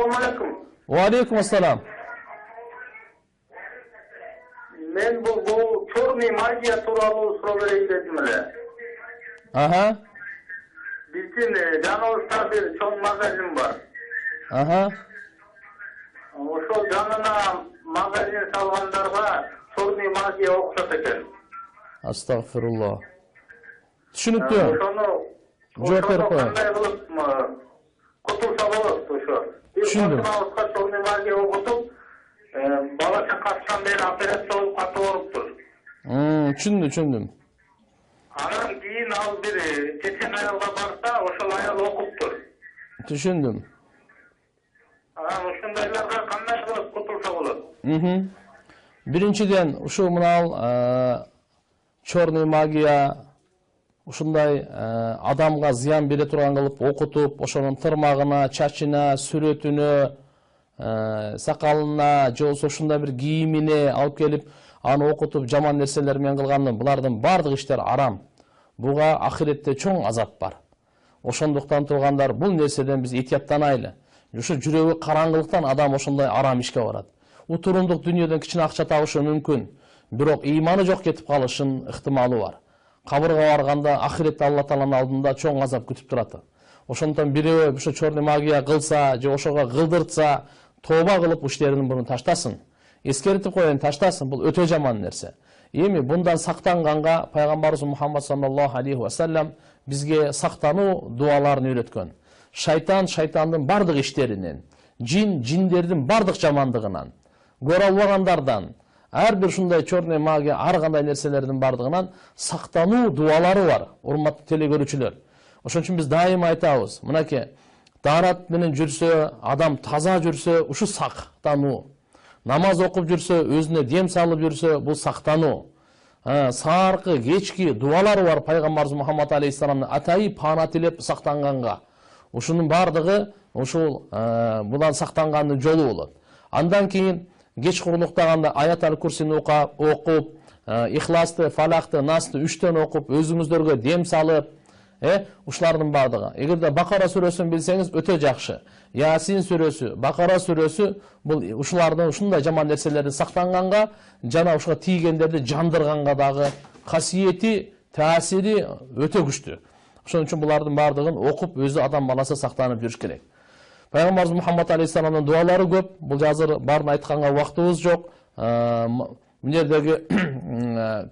Assalamu alaikum. Wa alaikum assalam. Men bu черный магия тууралуу суроо берейин дедим эле. Aha. Биздин жаныбызда бир чоң магазин бар. Aha. Ошол жанына магазин салгандарга черный магия окушат экен. Astagfirullah. Түшүнүктүү. Жооп берип коеюн. Кандай кылып кутулса болот ошо. Түшүндүм. Черный магия окутуп, бала чакасынан бери операция болуп катып ооруптур. Түшүндүм. Анан кийин ал бир чечен аялга барса, ошол аял окуптур. Түшүндүм. Анан ушундайларга кандай кылып кутулса болот? Биринчиден, ушу мынал черный магия ушундай адамга зыян бере турган кылып окутуп, ошонун тырмагына, чачына, сүрөтүнө, сакалына, же болбосо ушундай бир кийимине алып келип, аны окутуп жаман нерселер менен кылгандын, булардын бардык иштер арам. Буга ахиретте чоң азап бар. Ошондуктан тургандар бул нерседен биз этияттанайлы. Ушу жүрөгү караңгылыктан адам ошондой арам ишке барат. Утурундук дүйнөдөн кичине акча табышы мүмкүн, бирок ыйманы жок кетип калышын ыктымалы бар. Кабырга барганда ахиретте Алла Тааланын алдында чоң азап күтүп турат. Ошондон бирөө ушу черный магия кылса, же ошого кылдыртса, тооба кылып иштерин буну таштасын. Эскертип коеюн, таштасын, бул өтө жаман нерсе. Эми bundan сактанганга пайгамбарыбыз Мухаммад саллаллаху алейхи ва саллям бизге сактануу дуаларын үйрөткөн. Шайтандын бардык иштеринен, жиндердин бардык жамандыгынан, көрө албагандардан, ар бир ушундай черный магия, ар кандай нерселердин бардыгынан сактануу дуалары бар, урматтуу телекөрүүчүлөр. Ошон үчүн биз дайыма айтабыз, мынакей, даарат менен жүрсө, адам таза жүрсө, ушу сактануу. Намаз окуп жүрсө, өзүнө дем салып жүрсө, бул сактануу. Сааркы, кечки дуалары бар пайгамбарыбыз Мухаммад алейхиссаламдын атайы пана тилеп сактанганга. Ушунун бардыгы ушул будан сактангандын жолу болот. Андан кийин кеч курлуктаганда аят аль-Курсини окуп, Ихласты, Фалакты, Насты 3төн окуп, өзүңүздөргө дем салып, ушулардын бардыгы. Эгерде Бакара сүрөсүн билсеңиз өтө жакшы. Ясин сүрөсү, Бакара сүрөсү бул ушулардын ушундай жаман нерселерден сактанганга, жана ушуга тийгендерди жандырганга дагы касиети, таасири өтө күчтүү. Ошон үчүн булардын бардыгын окуп, өзү адам баласы сактанып жүрүш керек. Пайгамбарыбыз Мухаммад алейхиссаламдын дуалары көп. Бул азыр барын айтканга убактыбыз жок. Бул жердеги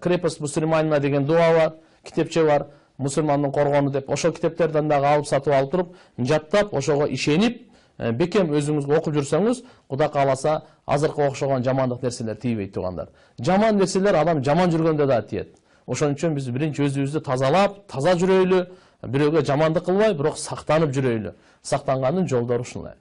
крепость мусульманина деген дуа бар, китепче бар. Мусульмандын коргону деп, ошол китептерден дагы алып сатып алып туруп, жаттап, ошого ишенип, бекем өзүңүзгө окуп жүрсөңүз, Кудай кааласа, азыркы окшогон жамандык нерселер тийбейт тугандар. Жаман нерселер адам жаман жүргөндө да тиет. Ошон үчүн биз биринчи өзүбүздү тазалап, таза жүрөйлү, бирөөгө жамандык кылбай, бирок сактанып жүрөйлү. Сактангандын жолдору ушундай.